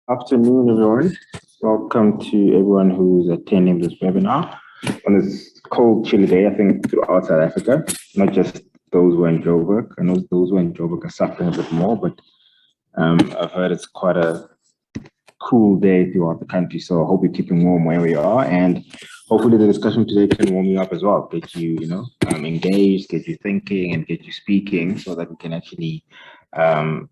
Afternoon, everyone. Welcome to everyone who's attending this webinar on this cold, chilly day, I think, throughout South Africa, not just those who are in Joburg. I know those who are in Joburg are suffering a bit more, but I've heard it's quite a cool day throughout the country. So I hope you're keeping warm wherever you are. And hopefully the discussion today can warm you up as well, get you, engaged, get you thinking and get you speaking so that we can actually um,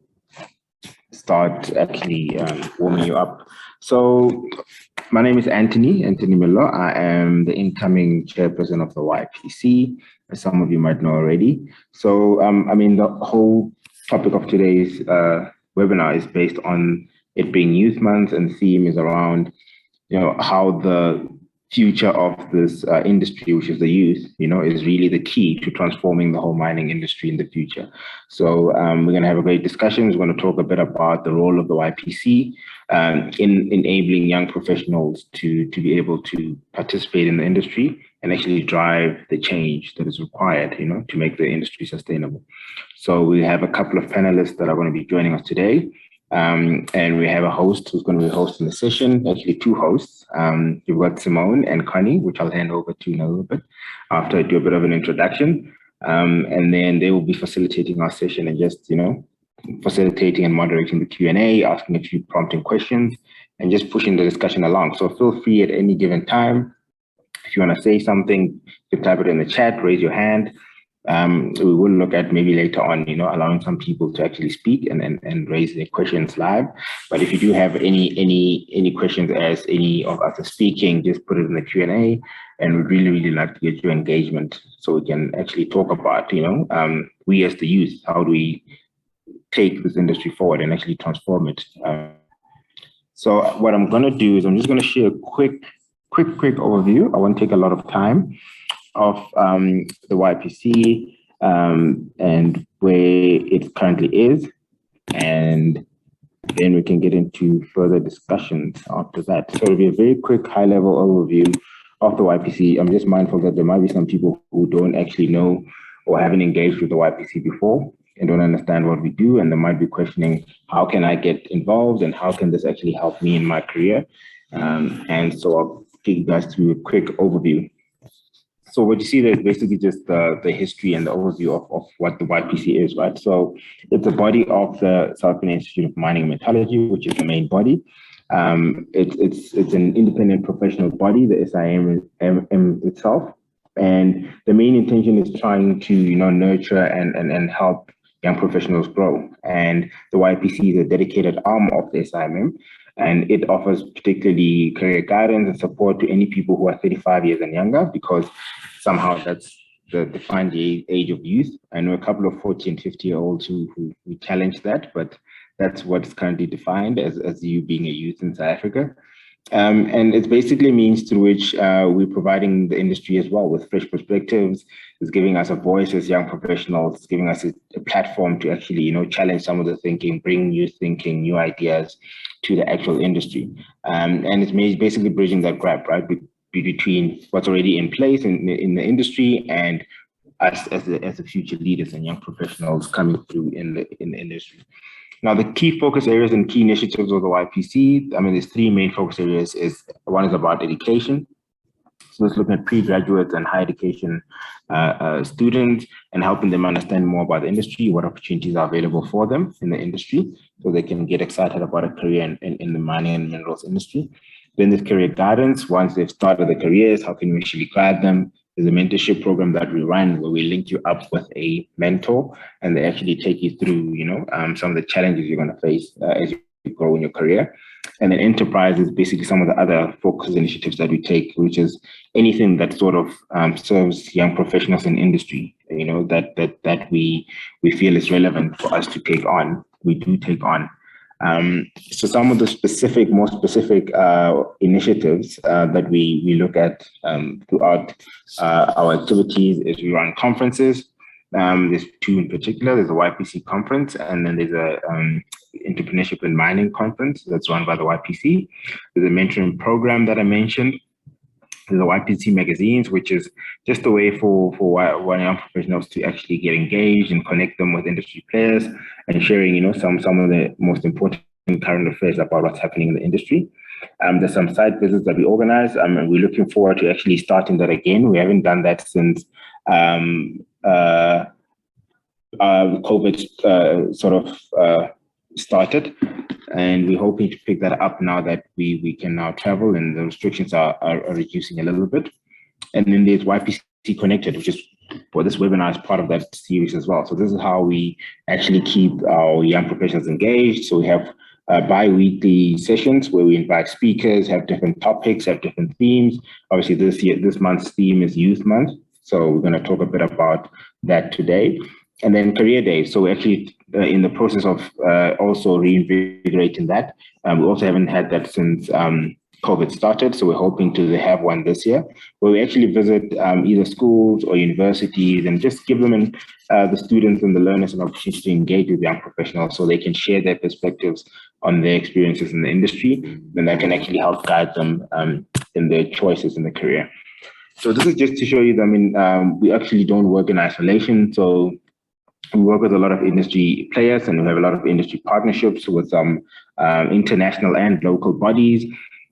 start actually warming you up. So my name is Anthony Miller. I am the incoming chairperson of the YPC, as some of you might know already. So, the whole topic of today's webinar is based on it being Youth Month, and the theme is around, how the future of this industry, which is the youth, is really the key to transforming the whole mining industry in the future. So we're going to have a great discussion. We're going to talk a bit about the role of the YPC in enabling young professionals to be able to participate in the industry and actually drive the change that is required, to make the industry sustainable. So we have a couple of panelists that are going to be joining us today. And we have a host who's going to be hosting the session, actually two hosts. You've got Simone and Connie, which I'll hand over to in a little bit after I do a bit of an introduction. And then they will be facilitating our session and just, facilitating and moderating the Q&A, asking a few prompting questions, and just pushing the discussion along. So feel free at any given time. If you want to say something, you can type it in the chat, raise your hand. We will look at maybe later on, allowing some people to actually speak and raise their questions live. But if you do have any questions as any of us are speaking, just put it in the Q&A, and we'd really like to get your engagement so we can actually talk about, we as the youth, how do we take this industry forward and actually transform it. So what I'm going to do is I'm just going to share a quick overview. I won't take a lot of time of the YPC and where it currently is, and then we can get into further discussions after that. So it'll be a very quick high-level overview of the YPC. I'm just mindful that there might be some people who don't actually know or haven't engaged with the YPC before and don't understand what we do, and they might be questioning, how can I get involved and how can this actually help me in my career? And so I'll take you guys through a quick overview. So what you see there is basically just the history and the overview of what the YPC is, right? So it's a body of the South African Institute of Mining and Metallurgy, which is the main body. It's an independent professional body, the SIM itself. And the main intention is trying to, nurture and help young professionals grow. And the YPC is a dedicated arm of the SIM. And it offers particularly career guidance and support to any people who are 35 years and younger, because somehow that's the defined age of youth. I know a couple of 40 and 50-year-olds who challenge that, but that's what's currently defined as you being a youth in South Africa. And it basically means through which we're providing the industry as well with fresh perspectives. It's giving us a voice as young professionals. It's giving us a platform to actually, challenge some of the thinking, bring new thinking, new ideas to the actual industry. And it's basically bridging that gap, right, between what's already in place in the industry and us as the future leaders and young professionals coming through in the industry. Now, the key focus areas and key initiatives of the YPC, there's three main focus areas. One is about education. So it's looking at pre-graduates and higher education students and helping them understand more about the industry, what opportunities are available for them in the industry, so they can get excited about a career in the mining and minerals industry. Then there's career guidance. Once they've started their careers, how can we actually guide them? There's a mentorship program that we run where we link you up with a mentor, and they actually take you through, some of the challenges you're going to face as you grow in your career. And then enterprise is basically some of the other focus initiatives that we take, which is anything that sort of serves young professionals in industry, that we feel is relevant for us to take on. We do take on. So some of the more specific initiatives that we look at throughout our activities is we run conferences. There's two in particular. There's a YPC conference, and then there's a entrepreneurship in mining conference that's run by the YPC. There's a mentoring program that I mentioned. There's the YPC magazines, which is just a way for young professionals to actually get engaged and connect them with industry players and sharing, some of the most important current affairs about what's happening in the industry. There's some site visits that we organize, and we're looking forward to actually starting that again. We haven't done that since COVID started, and we're hoping to pick that up now that we can now travel and the restrictions are reducing a little bit. And then there's YPC Connected, which is for this webinar is part of that series as well. So this is how we actually keep our young professionals engaged. So we have bi-weekly sessions where we invite speakers, have different topics, have different themes. Obviously this month's theme is Youth Month. So we're going to talk a bit about that today. And then career days. So we're actually in the process of also reinvigorating that. We also haven't had that since COVID started. So we're hoping to have one this year where we actually visit either schools or universities and just give them the students and the learners an opportunity to engage with young professionals so they can share their perspectives on their experiences in the industry. And that can actually help guide them in their choices in the career. So this is just to show you that, we actually don't work in isolation. So we work with a lot of industry players and we have a lot of industry partnerships with some international and local bodies.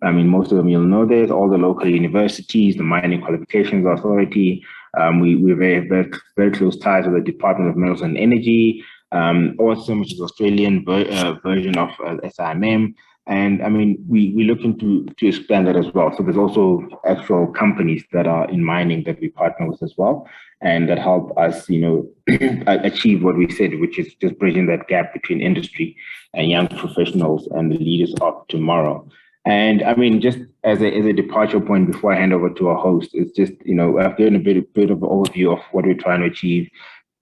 Most of them you'll know there's all the local universities, the Mining Qualifications Authority. We have very close ties with the Department of Minerals and Energy, Awesome, which is Australian version of SIMM. And we're looking to expand that as well. So there's also actual companies that are in mining that we partner with as well, and that help us, achieve what we said, which is just bridging that gap between industry and young professionals and the leaders of tomorrow. And just as a departure point before I hand over to our host, it's just, I've given a bit of an overview of what we're trying to achieve.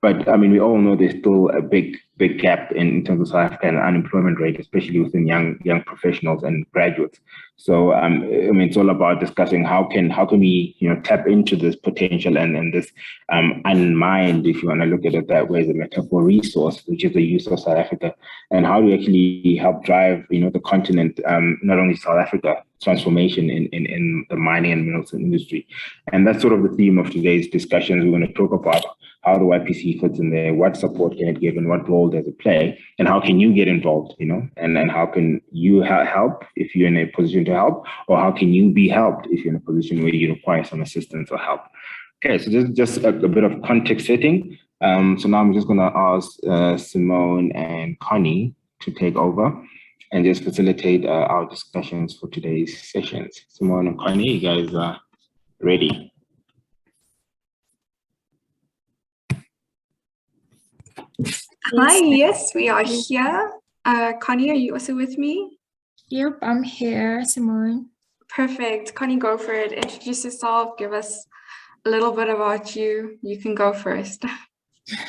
But we all know there's still a big gap in terms of South African unemployment rate, especially within young professionals and graduates. So it's all about discussing how can we tap into this potential and this unmined, if you want to look at it that way, as a metaphor resource, which is the youth of South Africa, and how do we actually help drive the continent, not only South Africa, transformation in the mining and minerals industry. And that's sort of the theme of today's discussions. We're going to talk about how the YPC fits in there, what support can it give, and what role does it play, and how can you get involved, and how can you help if you're in a position to help, or how can you be helped if you're in a position where you require some assistance or help. Okay, so this is just a bit of context setting. So now I'm just going to ask Simone and Connie to take over and just facilitate our discussions for today's sessions. Simone and Connie, you guys are ready? Hi, yes, we are here. Connie, are you also with me? Yep, I'm here, Simone. Perfect. Connie, go for it. Introduce yourself. Give us a little bit about you. You can go first.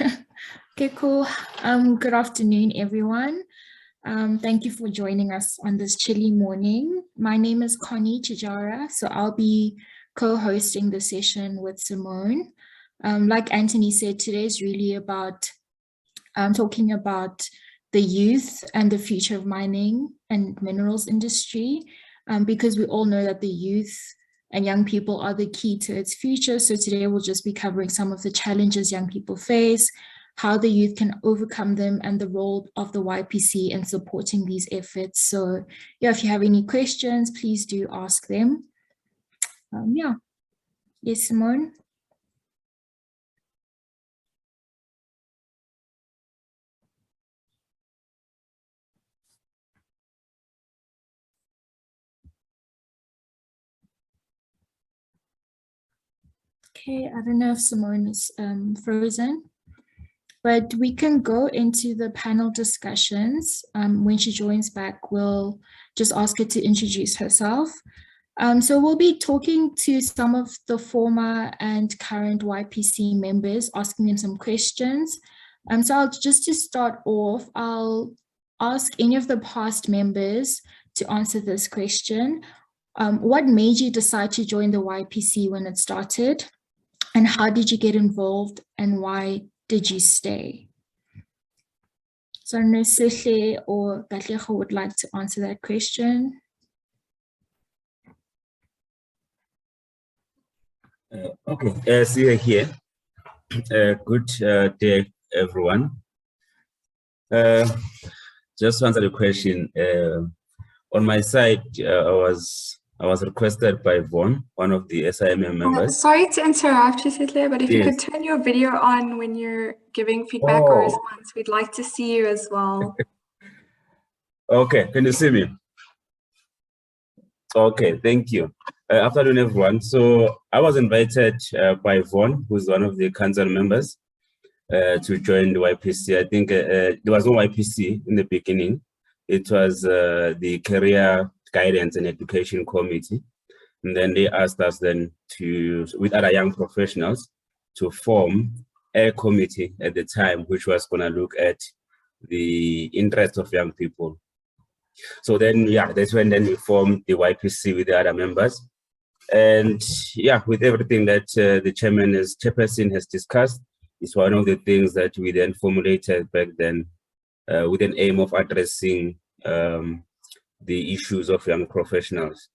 Okay, cool. Good afternoon, everyone. Thank you for joining us on this chilly morning. My name is Connie Chijara, so I'll be co-hosting the session with Simone. Like Anthony said, today is really about talking about the youth and the future of mining and minerals industry, because we all know that the youth and young people are the key to its future. So today we'll just be covering some of the challenges young people face, how the youth can overcome them, and the role of the YPC in supporting these efforts. So yeah, if you have any questions, please do ask them. Yeah. Yes, Simone? Okay, I don't know if Simone is frozen, but we can go into the panel discussions. When she joins back, we'll just ask her to introduce herself. So we'll be talking to some of the former and current YPC members, asking them some questions. So just to start off, I'll ask any of the past members to answer this question. What made you decide to join the YPC when it started? And how did you get involved, and why did you stay? So Nesihle or Katleho would like to answer that question. Okay, see you here. Good day, everyone. just to answer the question, on my side, I was requested by Vaughn, one of the SIMM members. Sorry to interrupt you, Sitle, but if you Yes. could turn your video on when you're giving feedback or response, we'd like to see you as well. Okay, can you see me? Okay, thank you. Afternoon, everyone. So I was invited by Vaughn, who's one of the council members, to join the YPC. I think there was no YPC in the beginning. It was the Career Guidance and Education Committee. And then they asked us then to, with other young professionals, to form a committee at the time, which was going to look at the interests of young people. So then, yeah, that's when then we formed the YPC with the other members. And yeah, with everything that the chairperson has discussed, it's one of the things that we then formulated back then with an aim of addressing the issues of young professionals.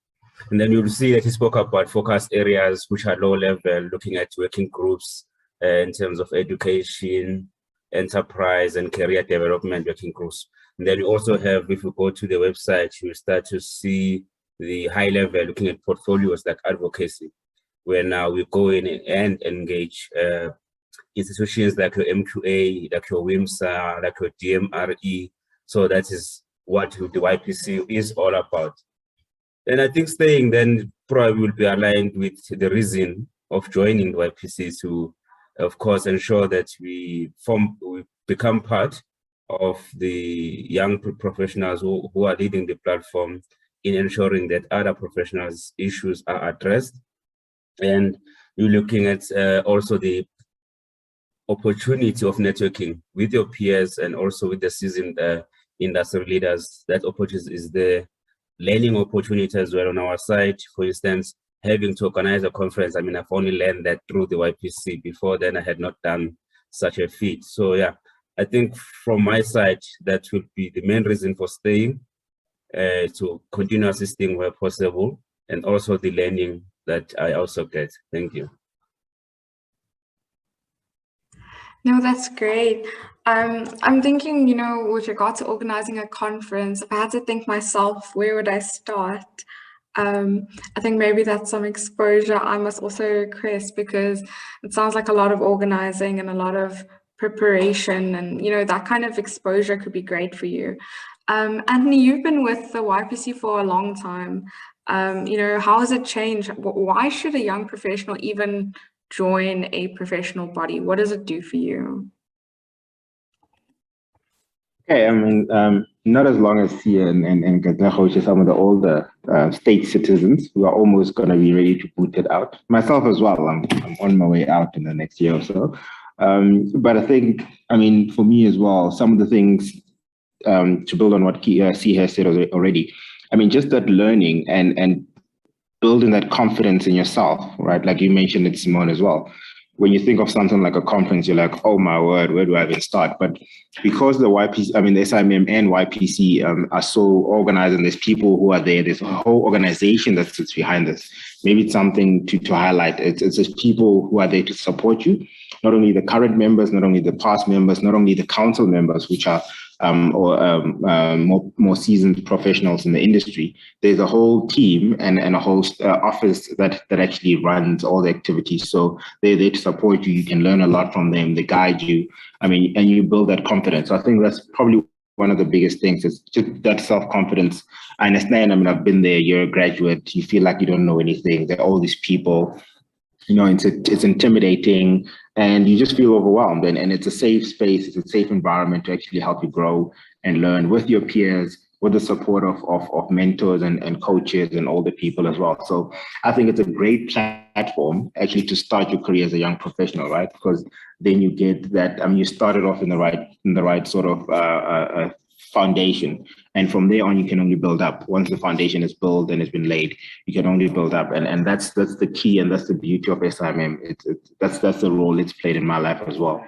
And then you'll see that he spoke about focus areas which are low level, looking at working groups in terms of education, enterprise, and career development working groups. And then you also have, if you go to the website, you start to see the high level, looking at portfolios like advocacy, where now we go in and engage institutions like your MQA, like your WIMSA, like your DMRE. So that is what the YPC is all about. And I think staying then probably will be aligned with the reason of joining the YPC to, of course, ensure that we become part of the young professionals who are leading the platform in ensuring that other professionals' issues are addressed. And you're looking at also the opportunity of networking with your peers and also with the seasoned industry leaders. That opportunity is there. Learning opportunity as well on our side. For instance, having to organize a conference. I mean, I've only learned that through the YPC. Before then, I had not done such a feat. So yeah, I think from my side, that would be the main reason for staying, to continue assisting where possible, and also the learning that I also get. Thank you. No, that's great. I'm thinking, you know, with regard to organizing a conference, if I had to think myself, where would I start? I think maybe that's some exposure I must also request, because it sounds like a lot of organizing and a lot of preparation, and, you know, that kind of exposure could be great for you. Anthony, you've been with the YPC for a long time. You know, how has it changed? Why should a young professional even join a professional body? What does it do for you? Okay, I mean, not as long as Sia and Gadzaho, some of the older state citizens who are almost going to be ready to boot it out. Myself as well, I'm on my way out in the next year or so. But I think, I mean, for me as well, some of the things to build on what Sia has said already, I mean, just that learning and building that confidence in yourself, right? Like you mentioned it, Simone, as well. When you think of something like a conference, you're like, oh my word, where do I even start? But because the YPC, I mean, the SIMM and YPC are so organized, and there's people who are there, there's a whole organization that sits behind this. Maybe it's something to highlight. It's just people who are there to support you, not only the current members, not only the past members, not only the council members, which are more seasoned professionals in the industry. There's a whole team and a whole office that actually runs all the activities. So they're there to support you. You can learn a lot from them. They guide you. I mean, and you build that confidence. So I think that's probably one of the biggest things, is just that self-confidence. I understand. I mean, I've been there. You're a graduate. You feel like you don't know anything. There are all these people. You know, it's intimidating, and you just feel overwhelmed. And it's a safe space, it's a safe environment to actually help you grow and learn with your peers, with the support of mentors and coaches and all the people as well. So I think it's a great platform actually to start your career as a young professional, right? Because then you get that, I mean, you started off in the right sort of foundation, and from there on you can only build up. Once the foundation is built and it's been laid, you can only build up, and that's the key, and that's the beauty of SIMM. That's the role it's played in my life as well.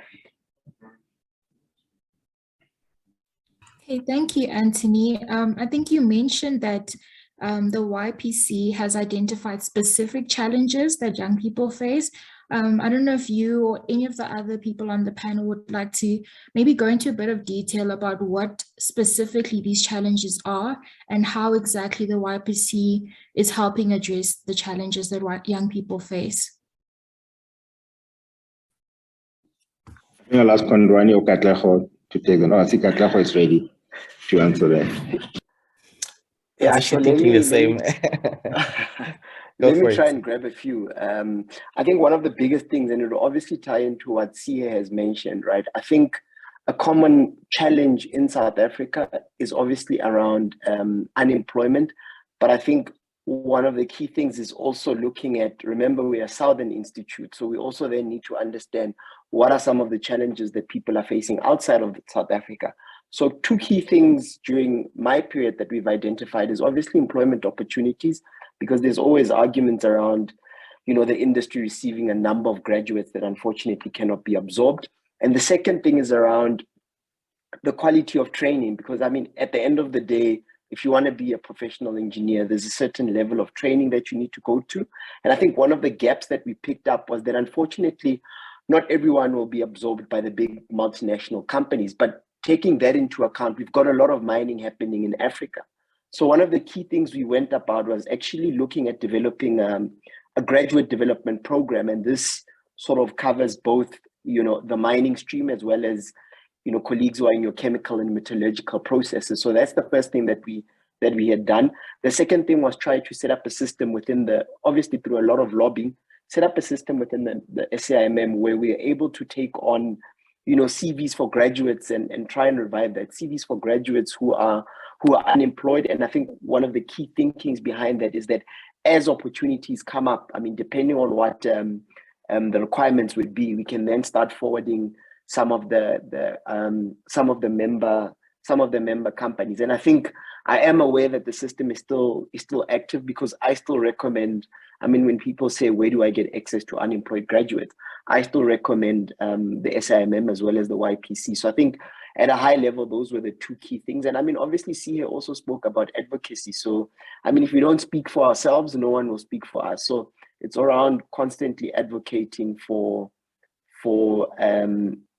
Okay, thank you, Anthony. I think you mentioned that the YPC has identified specific challenges that young people face. I don't know if you or any of the other people on the panel would like to maybe go into a bit of detail about what specifically these challenges are and how exactly the YPC is helping address the challenges that young people face. I think I'll ask Konrani or Katleho to take them. Oh, I think Katleho is ready to answer that. Yeah, sure. Let thinking me, the same. let me try and grab a few. I think one of the biggest things, and it will obviously tie into what Sihe has mentioned, right? I think a common challenge in South Africa is obviously around unemployment. But I think one of the key things is also looking at, remember, we are a Southern Institute. So we also then need to understand what are some of the challenges that people are facing outside of South Africa. So two key things during my period that we've identified is obviously employment opportunities, because there's always arguments around, you know, the industry receiving a number of graduates that unfortunately cannot be absorbed. And the second thing is around the quality of training, because I mean, at the end of the day, if you want to be a professional engineer, there's a certain level of training that you need to go to. And I think one of the gaps that we picked up was that unfortunately, not everyone will be absorbed by the big multinational companies. But taking that into account, we've got a lot of mining happening in Africa. So one of the key things we went about was actually looking at developing a graduate development program. And this sort of covers both, you know, the mining stream as well as, you know, colleagues who are in your chemical and metallurgical processes. So that's the first thing that we had done. The second thing was try to set up a system within obviously through a lot of lobbying, set up a system within the SAIMM where we are able to take on, you know, CVs for graduates and try and revive that. CVs for graduates who are unemployed. And I think one of the key thinkings behind that is that as opportunities come up, I mean, depending on what the requirements would be, we can then start forwarding some of the member companies. And I think I am aware that the system is still active, because I still recommend, I mean, when people say, where do I get access to unemployed graduates? I still recommend the SIMM as well as the YPC. So I think at a high level, those were the two key things. And I mean, obviously, Sihe also spoke about advocacy. So, I mean, if we don't speak for ourselves, no one will speak for us. So it's around constantly advocating for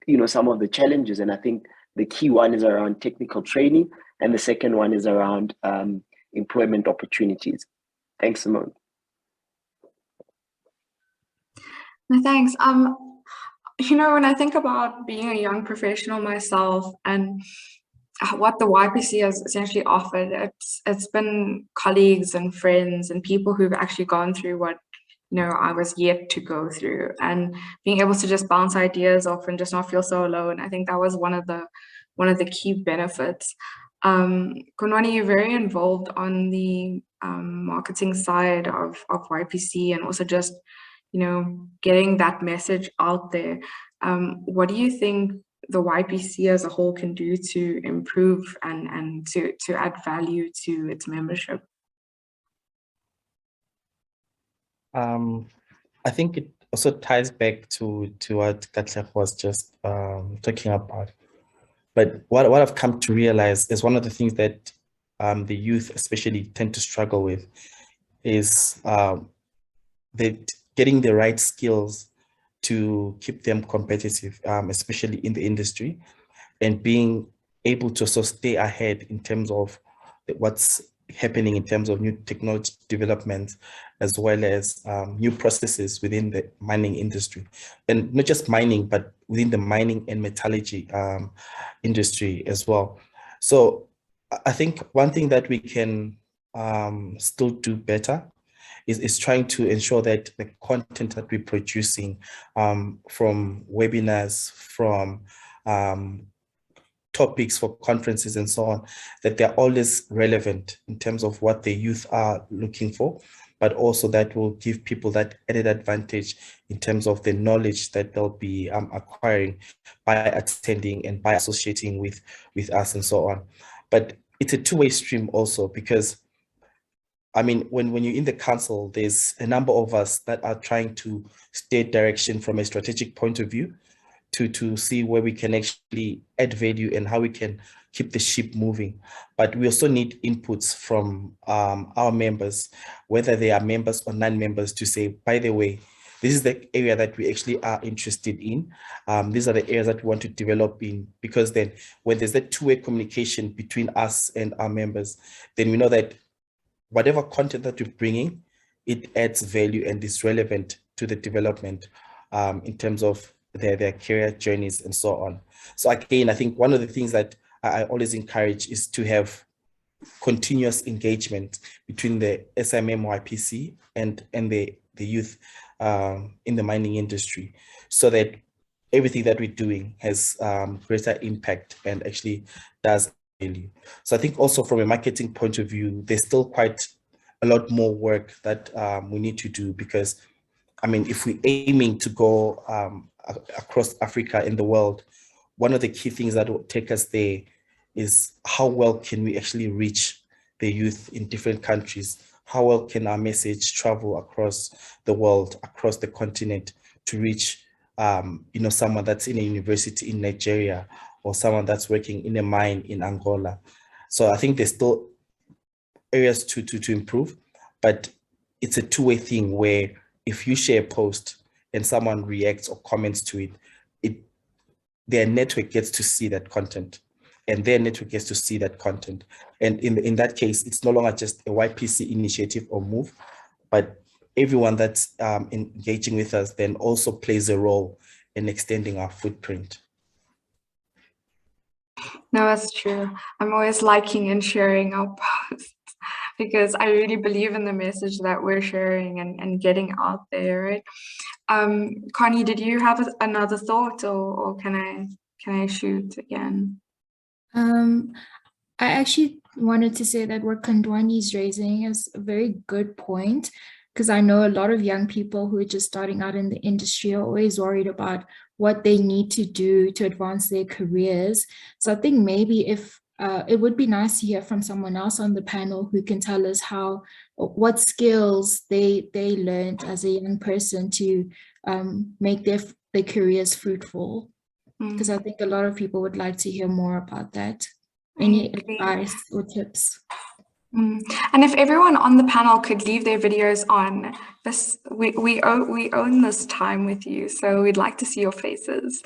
you know, some of the challenges. And I think the key one is around technical training, and the second one is around employment opportunities. Thanks, Simone. No, thanks. You know, when I think about being a young professional myself and what the YPC has essentially offered, it's been colleagues and friends and people who've actually gone through what, you know, I was yet to go through, and being able to just bounce ideas off and just not feel so alone. I think that was one of the key benefits. Konwani, you're very involved on the marketing side of YPC, and also just, you know, getting that message out there. What do you think the YPC as a whole can do to improve and to add value to its membership? I think it also ties back to what Katlech was just talking about. But what I've come to realize is one of the things that the youth especially tend to struggle with is that getting the right skills to keep them competitive, especially in the industry, and being able to also stay ahead in terms of what's happening in terms of new technology developments, as well as new processes within the mining industry. And not just mining, but within the mining and metallurgy industry as well. So I think one thing that we can still do better is trying to ensure that the content that we're producing from webinars, from topics for conferences and so on, that they're always relevant in terms of what the youth are looking for, but also that will give people that added advantage in terms of the knowledge that they'll be acquiring by attending and by associating with us and so on. But it's a two-way stream also, because I mean, when you're in the council, there's a number of us that are trying to state direction from a strategic point of view, to see where we can actually add value and how we can keep the ship moving. But we also need inputs from our members, whether they are members or non-members, to say, by the way, this is the area that we actually are interested in. These are the areas that we want to develop in, because then when there's that two-way communication between us and our members, then we know that whatever content that we're bringing, it adds value and is relevant to the development in terms of their career journeys and so on. So again, I think one of the things that I always encourage is to have continuous engagement between the SMM YPC and the youth in the mining industry, so that everything that we're doing has greater impact and actually does value. So I think also from a marketing point of view, there's still quite a lot more work that we need to do, because I mean, if we're aiming to go across Africa and the world, one of the key things that will take us there is how well can we actually reach the youth in different countries? How well can our message travel across the world, across the continent, to reach someone that's in a university in Nigeria, or someone that's working in a mine in Angola? So I think there's still areas to improve, but it's a two-way thing where if you share a post and someone reacts or comments to it, their network gets to see that content, and their network gets to see that content. And in that case, it's no longer just a YPC initiative or move, but everyone that's engaging with us then also plays a role in extending our footprint. No, that's true. I'm always liking and sharing our posts because I really believe in the message that we're sharing and getting out there, right? Connie, did you have another thought, or can I shoot again? I actually wanted to say that what Kandwani is raising is a very good point, because I know a lot of young people who are just starting out in the industry are always worried about what they need to do to advance their careers. So I think maybe if it would be nice to hear from someone else on the panel who can tell us what skills they learned as a young person to make their careers fruitful. Because I think a lot of people would like to hear more about that. Any advice or tips? And if everyone on the panel could leave their videos on, this we own this time with you, so we'd like to see your faces.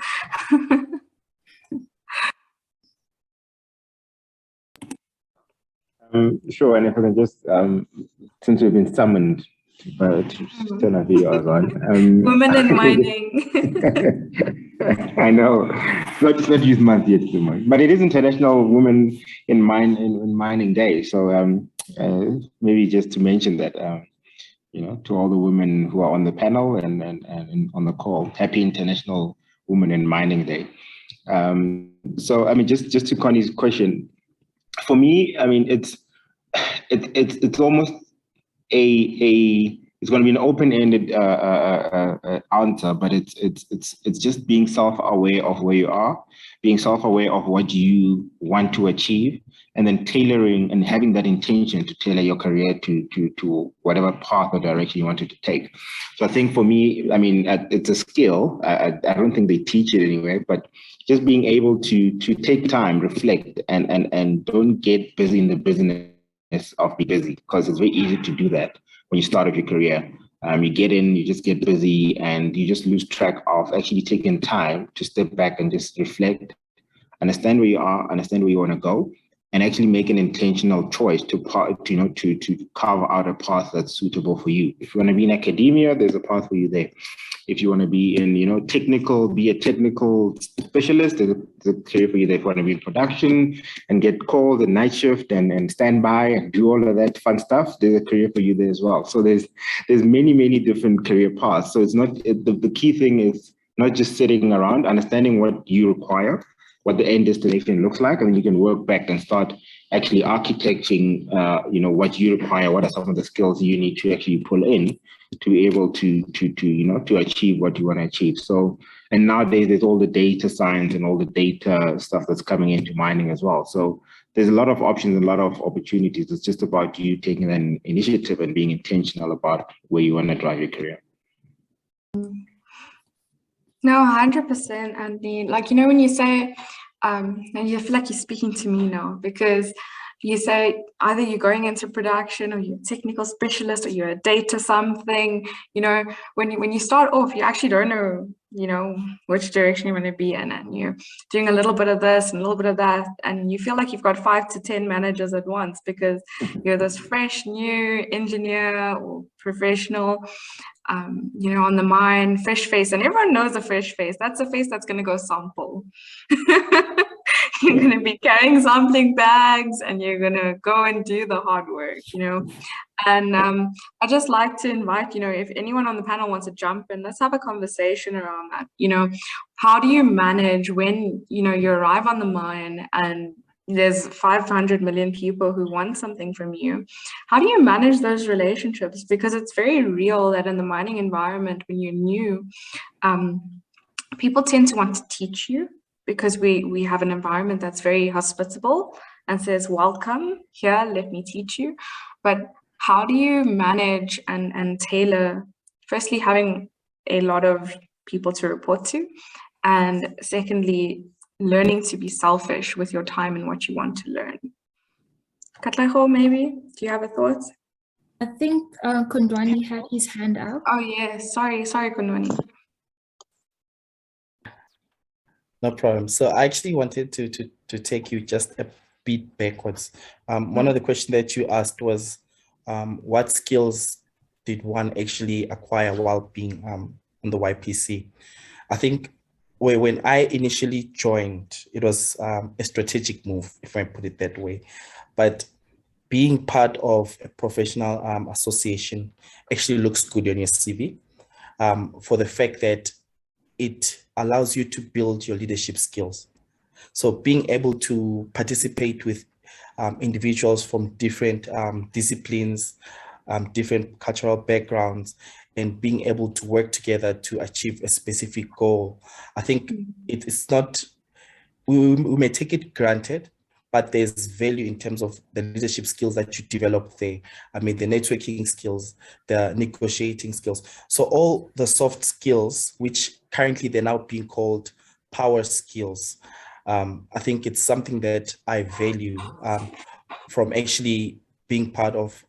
Sure, and if I can just, since we've been summoned to turn our videos on. Women in mining. I know, it's not Youth Month yet too much, but it is International Women in Mining Day. So maybe just to mention that, to all the women who are on the panel and on the call, happy International Women in Mining Day. So I mean, just to Connie's question, for me, I mean, it's almost it's going to be an open-ended answer, but it's just being self-aware of where you are, being self-aware of what you want to achieve, and then tailoring and having that intention to tailor your career to whatever path or direction you wanted to take. So I think for me, I mean, it's a skill. I don't think they teach it anyway, but just being able to take time, reflect, and don't get busy in the business of being busy, because it's very easy to do that when you start off your career. You get in, you just get busy, and you just lose track of actually taking time to step back and just reflect, understand where you are, understand where you want to go, and actually make an intentional choice to carve out a path that's suitable for you. If you want to be in academia, there's a path for you there. If you want to be in, technical, be a technical specialist, there's a career for you there. If you want to be in production and get calls at night shift and stand by and do all of that fun stuff, there's a career for you there as well. So there's many different career paths. So it's not, the key thing is not just sitting around, understanding what you require, what the end destination looks like, and then you can work back and start actually architecting, what you require, what are some of the skills you need to actually pull in to be able to achieve what you want to achieve. So, and nowadays there's all the data science and all the data stuff that's coming into mining as well. So there's a lot of options and a lot of opportunities. It's just about you taking an initiative and being intentional about where you want to drive your career. No, 100%, Anthony. Like, when you say, and you feel like you're speaking to me now, because, you say either you're going into production or you're a technical specialist or you're a data something, you know, when you start off, you actually don't know, you know, which direction you want to be in, and you're doing a little bit of this and a little bit of that, and you feel like you've got 5 to 10 managers at once because you're this fresh new engineer or professional, you know, on the mine, fresh face, and everyone knows a fresh face. That's a face that's going to go sample. You're going to be carrying sampling bags and you're going to go and do the hard work, you know. And I just like to invite, you know, if anyone on the panel wants to jump in, let's have a conversation around that. You know, how do you manage when, you know, you arrive on the mine and there's 500 million people who want something from you? How do you manage those relationships? Because it's very real that in the mining environment, when you're new, people tend to want to teach you, because we have an environment that's very hospitable and says, welcome here, let me teach you. But how do you manage and tailor, firstly, having a lot of people to report to, and secondly, learning to be selfish with your time and what you want to learn? Katlego, maybe, do you have a thought? I think Kundwani had his hand up. Oh yes, sorry Kundwani. No problem. So I actually wanted to take you just a bit backwards. One of the questions that you asked was, what skills did one actually acquire while being on the YPC? I think when I initially joined, it was a strategic move, if I put it that way. But being part of a professional association actually looks good on your CV, for the fact that it allows you to build your leadership skills. So being able to participate with individuals from different disciplines, different cultural backgrounds, and being able to work together to achieve a specific goal. I think it's not, we may take it granted, but there's value in terms of the leadership skills that you develop there. I mean, the networking skills, the negotiating skills. So all the soft skills, which currently they're now being called power skills. I think it's something that I value from actually being part of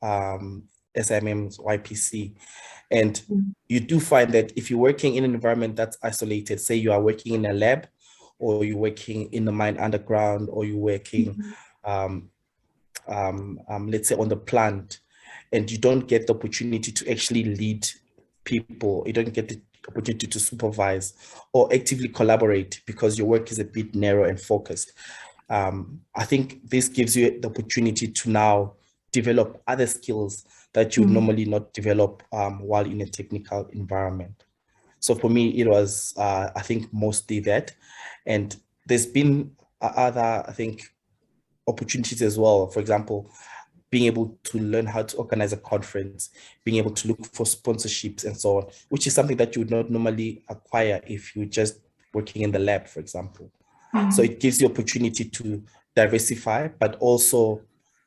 SIMM's YPC. And you do find that if you're working in an environment that's isolated, say you are working in a lab, or you're working in the mine underground, or you're working, let's say on the plant, and you don't get the opportunity to actually lead people, you don't get the opportunity to supervise or actively collaborate because your work is a bit narrow and focused. I think this gives you the opportunity to now develop other skills that you would normally not develop while in a technical environment. So for me, it was, I think, mostly that. And there's been other, I think, opportunities as well. For example, being able to learn how to organize a conference, being able to look for sponsorships and so on, which is something that you would not normally acquire if you're just working in the lab, for example. So it gives you opportunity to diversify, but also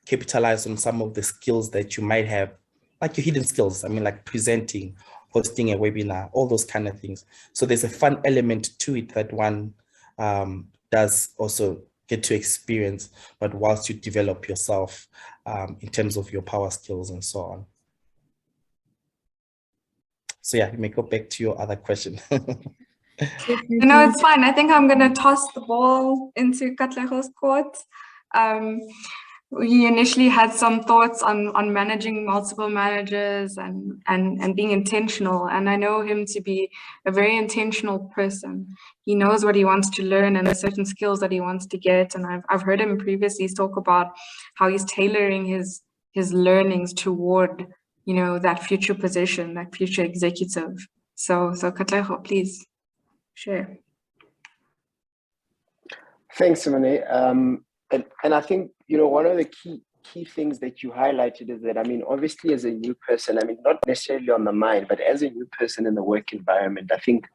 capitalize on some of the skills that you might have, like your hidden skills. I mean, like presenting, hosting a webinar, all those kind of things. So there's a fun element to it that one does also get to experience, but whilst you develop yourself in terms of your power skills and so on. So yeah, you may go back to your other question. No, it's fine. I think I'm going to toss the ball into Katlego's court. We initially had some thoughts on managing multiple managers and being intentional. And I know him to be a very intentional person. He knows what he wants to learn and the certain skills that he wants to get. And I've heard him previously talk about how he's tailoring his learnings toward, you know, that future position, that future executive. So Katlego, please share. Thanks, Simone. And I think, you know, one of the key things that you highlighted is that, I mean, obviously as a new person, I mean, not necessarily on the mine, but as a new person in the work environment, I think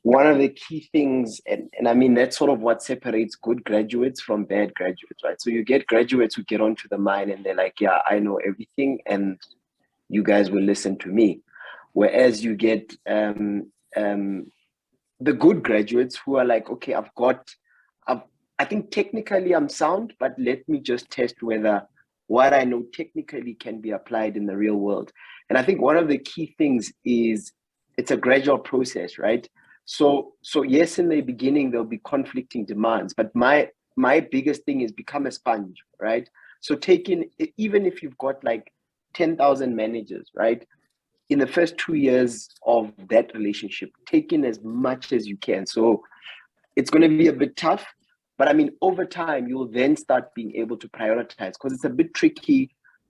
one of the key things, and I mean, that's sort of what separates good graduates from bad graduates, right? So you get graduates who get onto the mine and they're like, yeah, I know everything and you guys will listen to me. Whereas you get the good graduates who are like, okay, I think technically I'm sound, but let me just test whether what I know technically can be applied in the real world. And I think one of the key things is it's a gradual process, right? So yes, in the beginning, there'll be conflicting demands, but my biggest thing is become a sponge, right? So even if you've got like 10,000 managers, right? In the first 2 years of that relationship, take in as much as you can. So it's going to be a bit tough, but I mean, over time, you'll then start being able to prioritize, because it's a bit tricky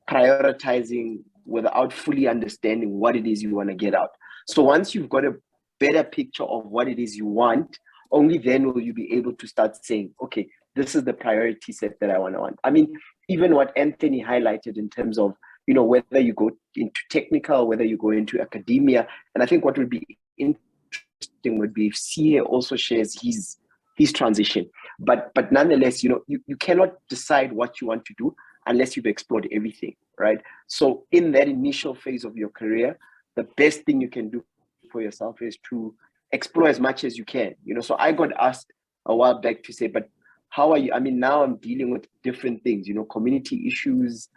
prioritizing without fully understanding what it is you want to get out. So once you've got a better picture of what it is you want, only then will you be able to start saying, okay, this is the priority set that I want. I mean, even what Anthony highlighted in terms of, you know, whether you go into technical, whether you go into academia. And I think what would be interesting would be if CA also shares his transition. But nonetheless, you know, you cannot decide what you want to do unless you've explored everything, right? So in that initial phase of your career, the best thing you can do for yourself is to explore as much as you can. You know, so I got asked a while back to say, but how are you? I mean, now I'm dealing with different things, you know, community issues,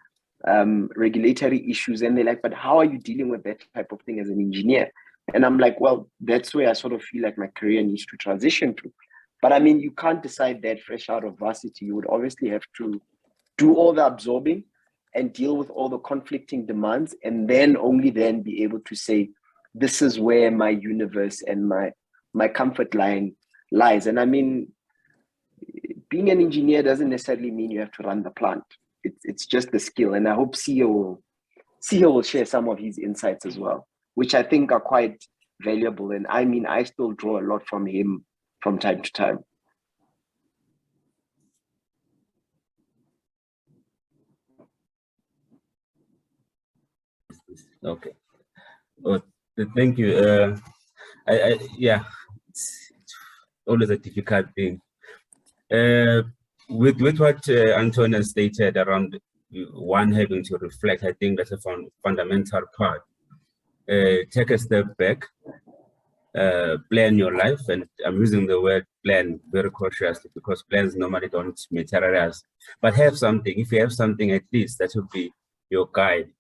regulatory issues, and they're like, but how are you dealing with that type of thing as an engineer? And I'm like, well, that's where I sort of feel like my career needs to transition to. But I mean, you can't decide that fresh out of varsity. You would obviously have to do all the absorbing and deal with all the conflicting demands, and then only then be able to say, this is where my universe and my comfort line lies. And I mean, being an engineer doesn't necessarily mean you have to run the plant. It's just the skill. And I hope CEO will share some of his insights as well, which I think are quite valuable. And I mean, I still draw a lot from him from time to time. Okay. Oh, thank you. Yeah, it's always a difficult thing. With what Antonio stated around one having to reflect, I think that's a fundamental part. Take a step back, plan your life, and I'm using the word plan very cautiously because plans normally don't materialize. But have something. If you have something, at least that will be your guide.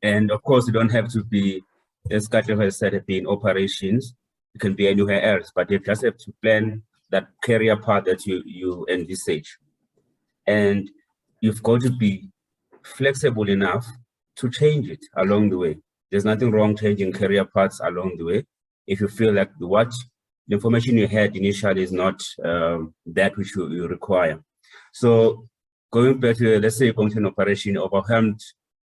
And of course, you don't have to be, as Katja has said, be in operations. You can be anywhere else, but you just have to plan that career path that you envisage. And you've got to be flexible enough to change it along the way. There's nothing wrong changing career paths along the way. If you feel like the information you had initially is not that which you require. So going back to, let's say, going to an operation, overwhelmed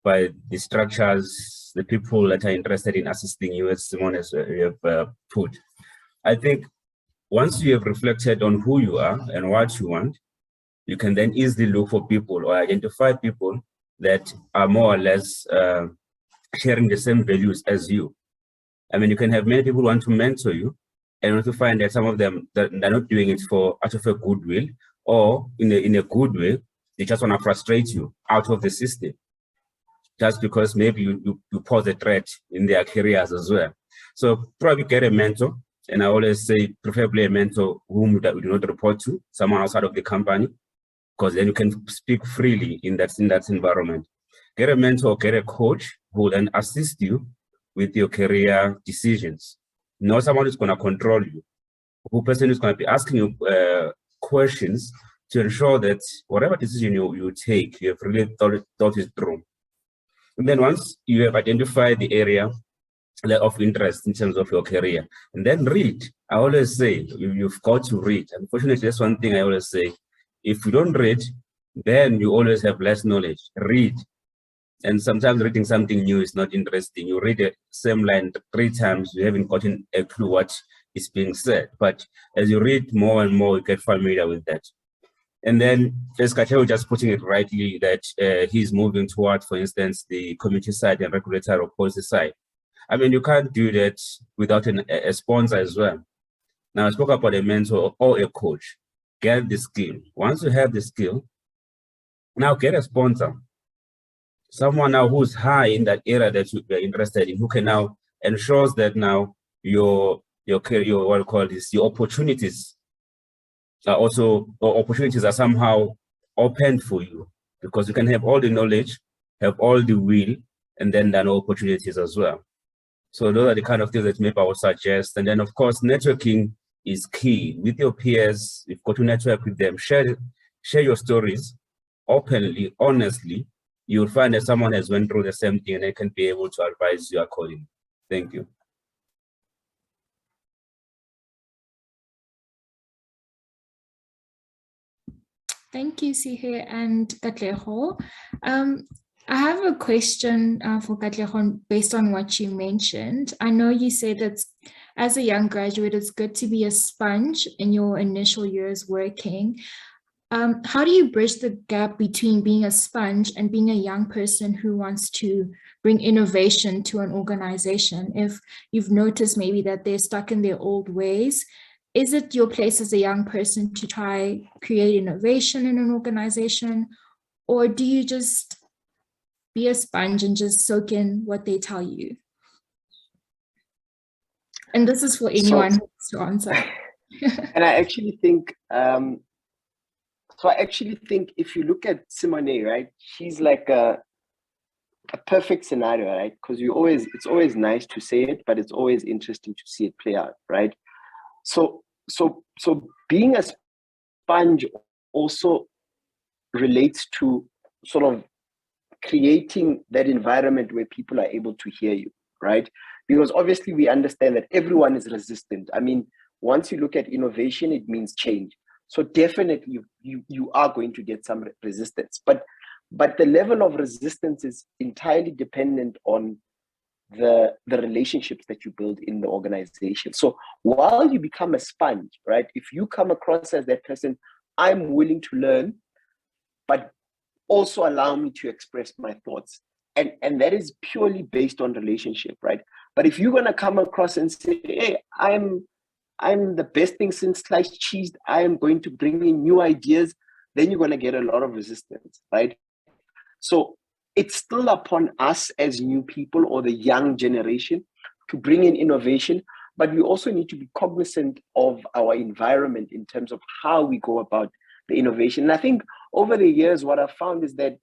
by the structures, the people that are interested in assisting you, as Simone has put. I think once you have reflected on who you are and what you want, you can then easily look for people or identify people that are more or less sharing the same values as you. I mean, you can have many people who want to mentor you, and want to find that some of them they're not doing it out of a goodwill, or in a good way, they just want to frustrate you out of the system, just because maybe you pose a threat in their careers as well. So probably get a mentor, and I always say preferably a mentor whom you do not report to, someone outside of the company, because then you can speak freely in that environment. Get a mentor, get a coach who will then assist you with your career decisions. Not someone who's going to control you, who person is going to be asking you questions to ensure that whatever decision you take, you have really thought it through. And then once you have identified the area of interest in terms of your career, and then read. I always say you've got to read. Unfortunately, that's one thing I always say. If you don't read, then you always have less knowledge. Read. And sometimes reading something new is not interesting. You read the same line 3 times, you haven't gotten a clue what is being said. But as you read more and more, you get familiar with that. And then, as Katja was just putting it rightly, that he's moving toward, for instance, the community side and regulatory or policy side. I mean, you can't do that without a sponsor as well. Now, I spoke about a mentor or a coach. Get the skill. Once you have the skill, now get a sponsor. Someone now who's high in that area that you're interested in, who can now ensures that now your career, what I call this, your opportunities are also, or opportunities are somehow opened for you, because you can have all the knowledge, have all the will, and then there are no opportunities as well. So those are the kind of things that maybe I would suggest. And then of course, networking is key with your peers. You've got to network with them, share your stories openly, honestly. You'll find that someone has went through the same thing and they can be able to advise you accordingly. Thank you. Thank you, Sihe and Katlego. I have a question for Katlego based on what you mentioned. I know you said that as a young graduate, it's good to be a sponge in your initial years working. How do you bridge the gap between being a sponge and being a young person who wants to bring innovation to an organization? If you've noticed maybe that they're stuck in their old ways, is it your place as a young person to try create innovation in an organization? Or do you just be a sponge and just soak in what they tell you? And this is for anyone who wants to answer. And I actually think, if you look at Simone, right, she's like a perfect scenario, right? Because it's always nice to say it, but it's always interesting to see it play out, right? So being a sponge also relates to sort of creating that environment where people are able to hear you, right? Because obviously we understand that everyone is resistant. I mean, once you look at innovation, it means change. So definitely you are going to get some resistance, but the level of resistance is entirely dependent on the relationships that you build in the organization. So while you become a sponge, right, if you come across as that person, I'm willing to learn, but also allow me to express my thoughts. And that is purely based on relationship, right? But if you're gonna come across and say, hey, I'm the best thing since sliced cheese, I am going to bring in new ideas, then you're gonna get a lot of resistance, right? So it's still upon us as new people or the young generation to bring in innovation, but we also need to be cognizant of our environment in terms of how we go about the innovation. And I think over the years, what I've found is that,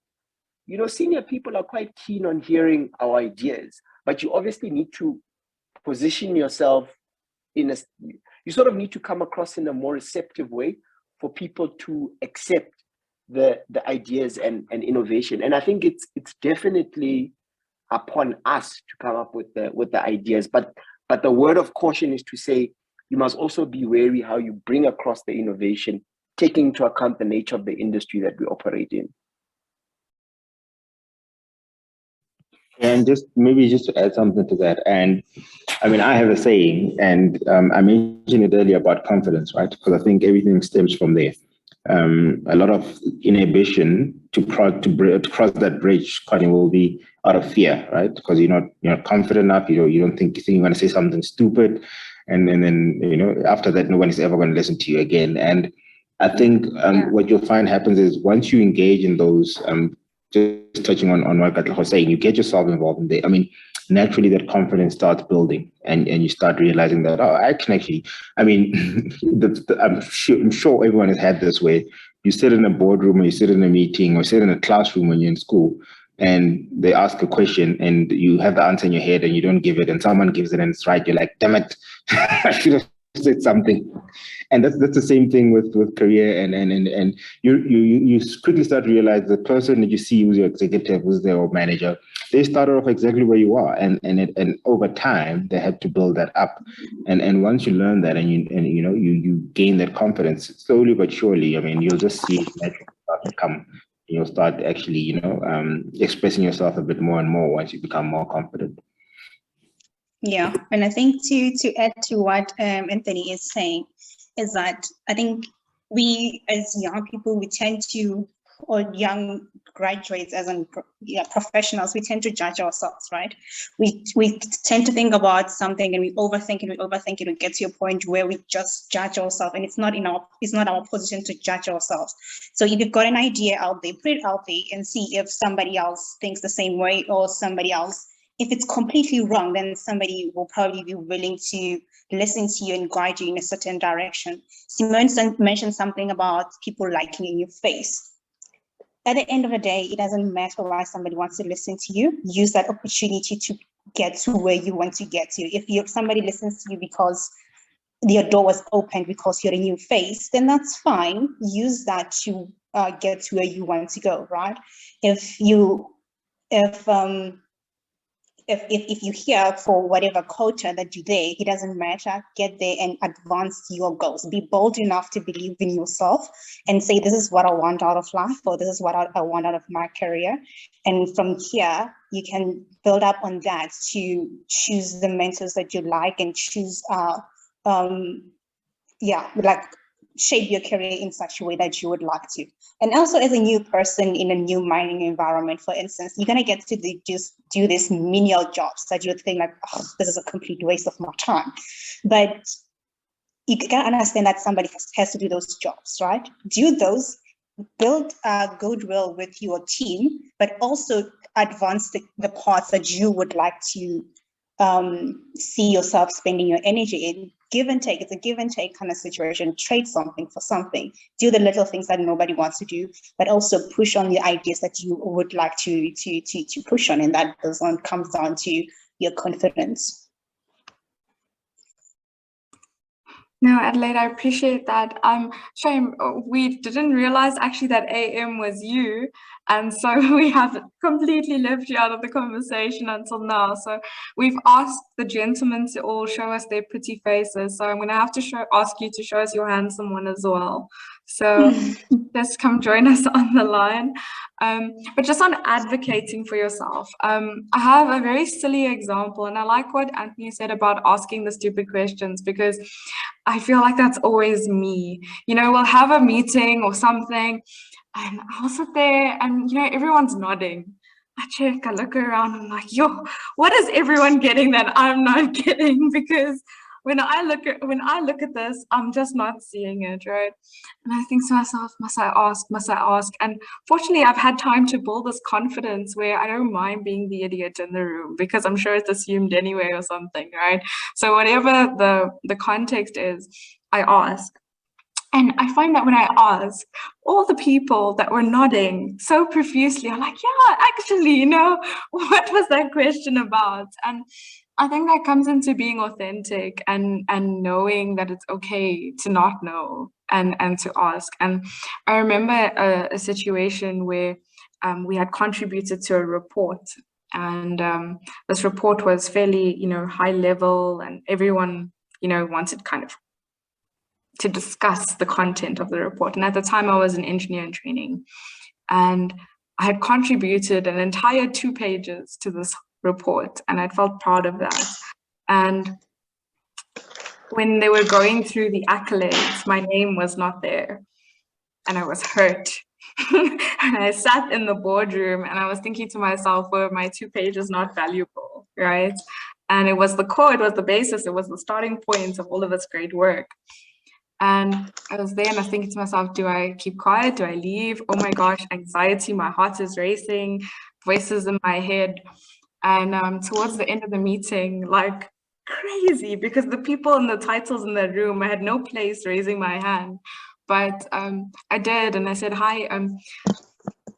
senior people are quite keen on hearing our ideas, but you obviously need to position yourself you sort of need to come across in a more receptive way for people to accept the ideas and innovation. And I think it's definitely upon us to come up with the ideas, but the word of caution is to say you must also be wary how you bring across the innovation, taking into account the nature of the industry that we operate in. And just to add something to that, and I mean, I have a saying, and I mentioned it earlier about confidence, right? Because I think everything stems from there. A lot of inhibition to cross that bridge, Connie, will be out of fear, right? Because you're not confident enough. You don't think you're going to say something stupid, and then after that, no one is ever going to listen to you again. And I think what you'll find happens is once you engage in those, just touching on what Katlego was saying, you get yourself involved in there. I mean, naturally that confidence starts building, and you start realizing that, I can actually, I mean, I'm sure everyone has had this where you sit in a boardroom or you sit in a meeting or sit in a classroom when you're in school and they ask a question and you have the answer in your head and you don't give it and someone gives it and it's right. You're like, damn it, I should have said something. And that's the same thing with career, and you quickly start to realize the person that you see who's your executive, who's their manager, they started off exactly where you are, and over time they had to build that up, and once you learn that and you gain that confidence slowly but surely, I mean, you'll just see it naturally start to come. You'll start actually expressing yourself a bit more and more once you become more confident. Yeah, and I think to add to what Anthony is saying is that I think we as young people, or young graduates as professionals, we tend to judge ourselves, right? We tend to think about something and we overthink it. We get to a point where we just judge ourselves, and it's not our position to judge ourselves. So if you've got an idea out there, put it out there and see if somebody else thinks the same way, or somebody else. If it's completely wrong, then somebody will probably be willing to listen to you and guide you in a certain direction. Simone mentioned something about people liking in your face. At the end of the day, it doesn't matter why somebody wants to listen to you. Use that opportunity to get to where you want to get to. If somebody listens to you because your door was opened because you're a new face, then that's fine. Use that to get to where you want to go, right? If you're here for whatever culture that you're there, it doesn't matter. Get there and advance your goals. Be bold enough to believe in yourself and say, this is what I want out of life, or this is what I want out of my career. And from here, you can build up on that to choose the mentors that you like and choose, shape your career in such a way that you would like to. And also, as a new person in a new mining environment, for instance, you're going to get to just do these menial jobs that you would think like, oh, this is a complete waste of my time. But you can understand that somebody has to do those jobs, right? Do those, build goodwill with your team, but also advance the parts that you would like to see yourself spending your energy in. Give and take. It's a give and take kind of situation. Trade something for something. Do the little things that nobody wants to do, but also push on the ideas that you would like to push on, and that comes down to your confidence. No, Adelaide, I appreciate that. Shame, we didn't realize actually that AM was you. And so we have completely left you out of the conversation until now. So we've asked the gentlemen to all show us their pretty faces. So I'm going to have to ask you to show us your handsome one as well. So just come join us on the line. But just on advocating for yourself, I have a very silly example, and I like what Anthony said about asking the stupid questions, because I feel like that's always me. You know, we'll have a meeting or something, and I'll sit there and, you know, everyone's nodding. I check, I look around, I'm like, yo, what is everyone getting that I'm not getting? Because when I look at this, I'm just not seeing it, right? And I think to myself, must I ask? And fortunately, I've had time to build this confidence where I don't mind being the idiot in the room, because I'm sure it's assumed anyway or something, right? So whatever the context is, I ask. And I find that when I ask, all the people that were nodding so profusely are like, yeah, actually, you know, what was that question about? And I think that comes into being authentic and knowing that it's okay to not know and to ask. And I remember a situation where we had contributed to a report, and this report was fairly, you know, high level, and everyone, you know, wanted kind of to discuss the content of the report. And at the time I was an engineer in training, and I had contributed an entire 2 pages to this report, and I felt proud of that. And when they were going through the accolades, my name was not there, and I was hurt. And I sat in the boardroom and I was thinking to myself, were my 2 pages not valuable, right? And it was the core, it was the basis, it was the starting point of all of this great work. And I was there and I was thinking to myself, do I keep quiet? Do I leave? Oh my gosh, anxiety, my heart is racing, voices in my head. And towards the end of the meeting, like crazy, because the people in the titles in the room, I had no place raising my hand. But I did, and I said, hi,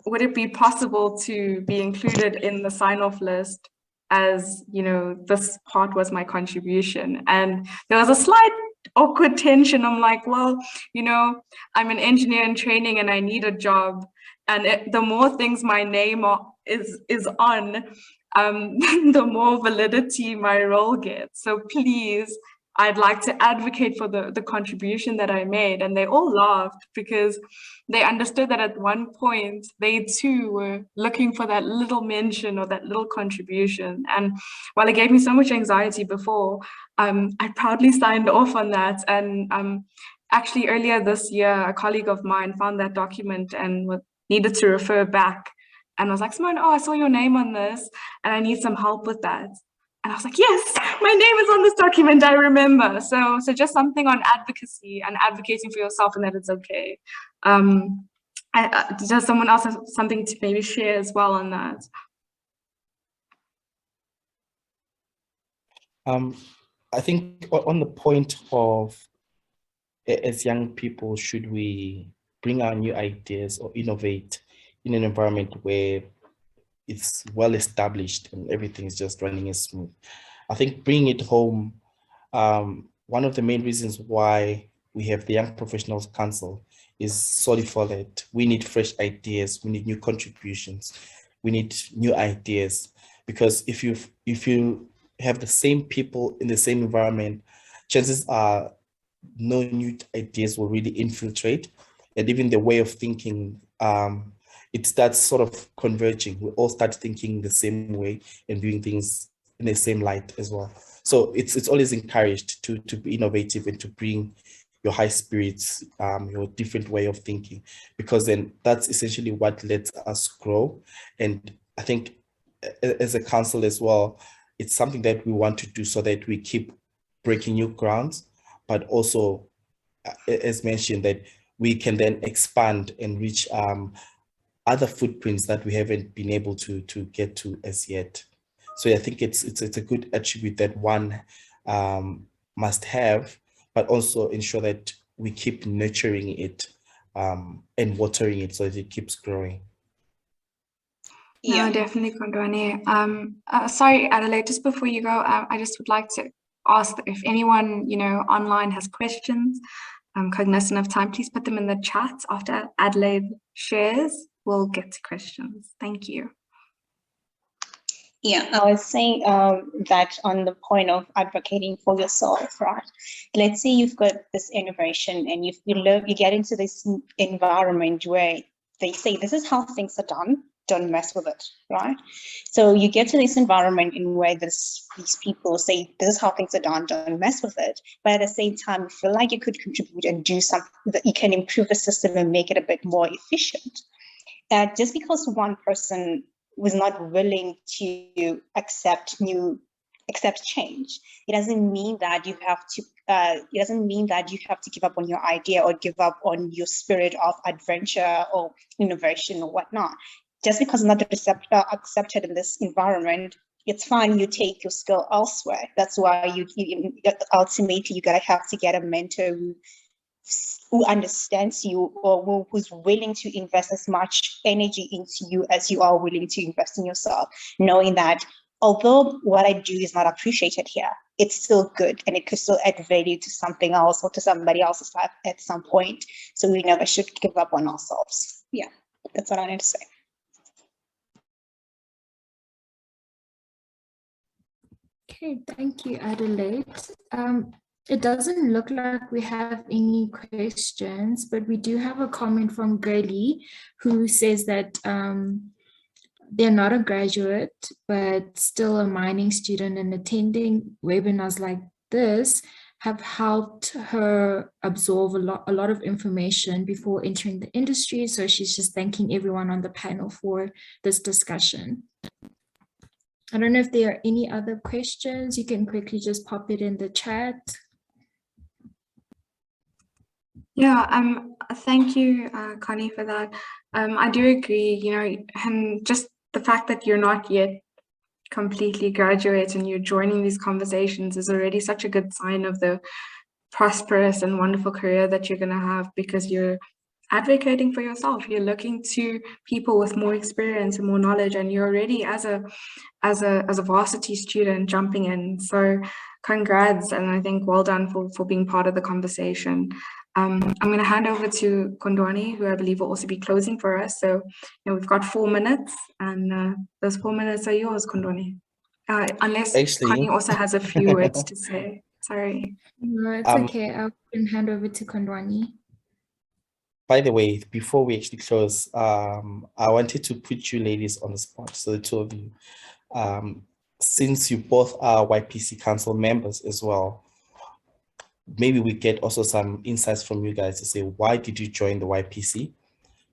would it be possible to be included in the sign-off list, as, you know, this part was my contribution? And there was a slight awkward tension. I'm like, well, you know, I'm an engineer in training and I need a job, and the more things my name is on, the more validity my role gets. So please, I'd like to advocate for the contribution that I made. And they all laughed, because they understood that at one point they too were looking for that little mention or that little contribution. And while it gave me so much anxiety before, I proudly signed off on that. And actually earlier this year, a colleague of mine found that document and needed to refer back. And I was like, Simone, oh, I saw your name on this and I need some help with that. And I was like, yes, my name is on this document, I remember. So just something on advocacy and advocating for yourself, and that it's okay. Does someone else have something to maybe share as well on that? I think on the point of, as young people, should we bring our new ideas or innovate in an environment where it's well established and everything is just running as smooth? I think bringing it home, one of the main reasons why we have the Young Professionals Council is solely for that. We need fresh ideas, we need new contributions, we need new ideas, because if you have the same people in the same environment, chances are no new ideas will really infiltrate, and even the way of thinking, it starts sort of converging. We all start thinking the same way and viewing things in the same light as well. So it's always encouraged to be innovative and to bring your high spirits, your different way of thinking, because then that's essentially what lets us grow. And I think as a council as well, it's something that we want to do so that we keep breaking new grounds, but also, as mentioned, that we can then expand and reach other footprints that we haven't been able to get to as yet. So I think it's a good attribute that one must have, but also ensure that we keep nurturing it and watering it so that it keeps growing. Yeah, no, definitely, Kondwani. Sorry, Adelaide, just before you go, I just would like to ask if anyone, online has questions, cognizant of time, please put them in the chat. After Adelaide shares, we'll get to questions. Thank you. Yeah, I was saying that on the point of advocating for yourself, right? Let's say you've got this innovation and you get into this environment where they say, this is how things are done, don't mess with it, right? So you get to this environment in where these people say, this is how things are done, don't mess with it. But at the same time, you feel like you could contribute and do something that you can improve the system and make it a bit more efficient. Just because one person was not willing to accept change, it doesn't mean that you have to. It doesn't mean that you have to give up on your idea or give up on your spirit of adventure or innovation or whatnot. Just because it's not accepted in this environment, it's fine. You take your skill elsewhere. That's why you ultimately you have to get a mentor who understands you, or who's willing to invest as much energy into you as you are willing to invest in yourself, knowing that although what I do is not appreciated here, it's still good and it could still add value to something else or to somebody else's life at some point. So we never should give up on ourselves. Yeah, that's what I need to say. Okay, thank you, Adelaide. It doesn't look like we have any questions, but we do have a comment from Gerlie, who says that they're not a graduate, but still a mining student, and attending webinars like this have helped her absorb a lot of information before entering the industry. So she's just thanking everyone on the panel for this discussion. I don't know if there are any other questions. You can quickly just pop it in the chat. Yeah, thank you, Connie, for that. I do agree, and just the fact that you're not yet completely graduate and you're joining these conversations is already such a good sign of the prosperous and wonderful career that you're going to have, because you're advocating for yourself. You're looking to people with more experience and more knowledge, and you're already as a varsity student jumping in. So congrats, and I think well done for being part of the conversation. I'm going to hand over to Kondwani, who I believe will also be closing for us. So we've got 4 minutes, and those 4 minutes are yours, Kondwani. Unless Connie also has a few words to say. Sorry. No, it's okay. I can hand over to Kondwani. By the way, before we actually close, I wanted to put you ladies on the spot. So the two of you, since you both are YPC Council members as well, maybe we get also some insights from you guys to say, why did you join the YPC?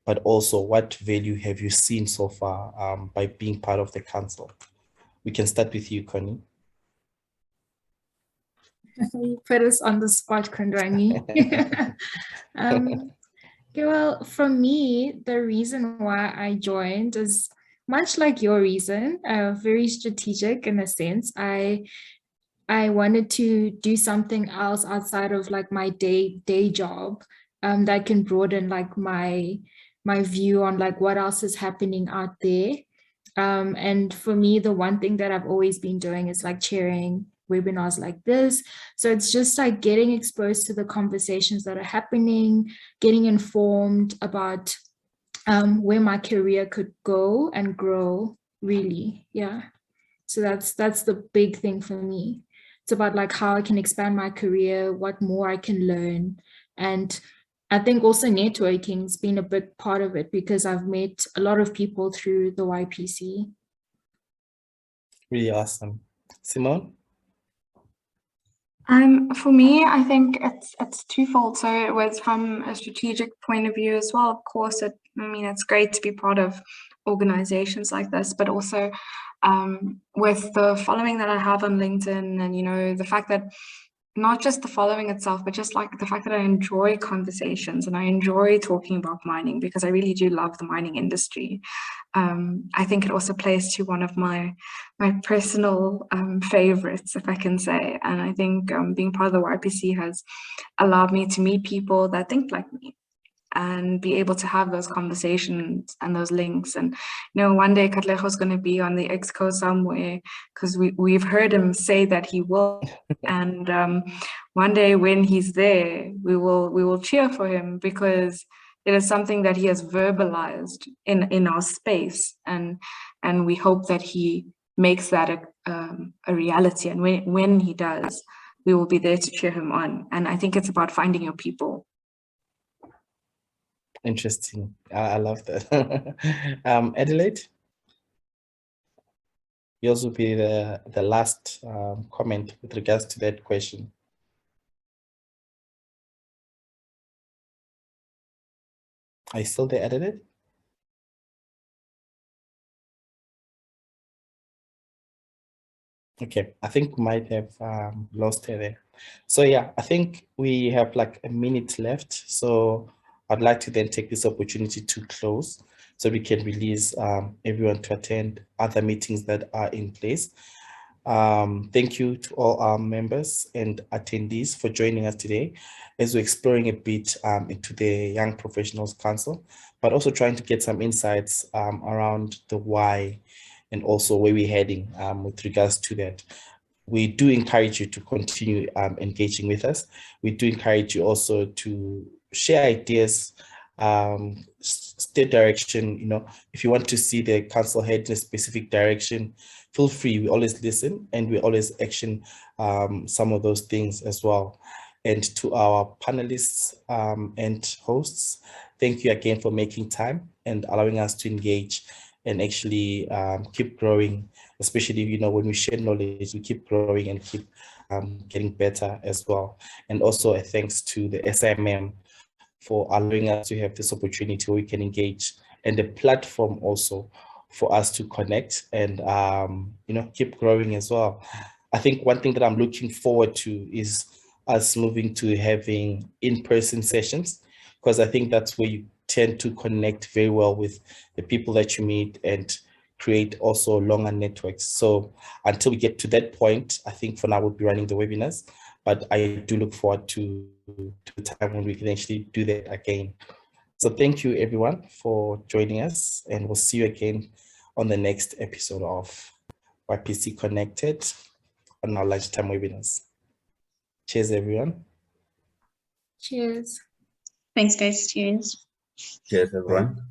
But also, what value have you seen so far by being part of the council? We can start with you, Connie. You put us on the spot, Kondwani. Okay, well, for me, the reason why I joined is much like your reason, very strategic in a sense. I I wanted to do something else outside of like my day job, that can broaden like my view on like what else is happening out there. And for me, the one thing that I've always been doing is like chairing webinars like this. So it's just like getting exposed to the conversations that are happening, getting informed about where my career could go and grow, really. Yeah. So that's the big thing for me. It's about like how I can expand my career, what more I can learn. And I think also networking's been a big part of it because I've met a lot of people through the YPC. Really awesome. Simone? For me, I think it's twofold. So it was from a strategic point of view as well. Of course, it's great to be part of organizations like this, but also with the following that I have on LinkedIn, and the fact that not just the following itself, but just like the fact that I enjoy conversations and I enjoy talking about mining because I really do love the mining industry. I think it also plays to one of my personal favorites, if I can say. And I think being part of the YPC has allowed me to meet people that think like me and be able to have those conversations and those links. And one day Katlejo's going to be on the exco somewhere because we've heard him say that he will. And one day when he's there, we will cheer for him because it is something that he has verbalized in our space, and we hope that he makes that a reality. And when he does, we will be there to cheer him on. And I think it's about finding your people. Interesting. I love that. Adelaide? Yours will be the last comment with regards to that question. Are you still there, Adelaide? Okay, I think we might have lost her there. So yeah, I think we have like a minute left. So I'd like to then take this opportunity to close so we can release everyone to attend other meetings that are in place. Thank you to all our members and attendees for joining us today as we're exploring a bit into the Young Professionals Council, but also trying to get some insights around the why and also where we're heading with regards to that. We do encourage you to continue engaging with us. We do encourage you also to share ideas, state direction. If you want to see the council head in a specific direction, feel free. We always listen and we always action some of those things as well. And to our panelists and hosts, thank you again for making time and allowing us to engage and actually keep growing, especially when we share knowledge, we keep growing and keep getting better as well. And also a thanks to the SIMM for allowing us to have this opportunity where we can engage, and the platform also for us to connect and keep growing as well. I think one thing that I'm looking forward to is us moving to having in-person sessions, because I think that's where you tend to connect very well with the people that you meet and create also longer networks. So until we get to that point, I think for now we'll be running the webinars, but I do look forward to the time when we can actually do that again. So thank you everyone for joining us, and we'll see you again on the next episode of YPC Connected on our lunchtime webinars. Cheers everyone. Cheers. Thanks guys, cheers. Cheers everyone. Bye.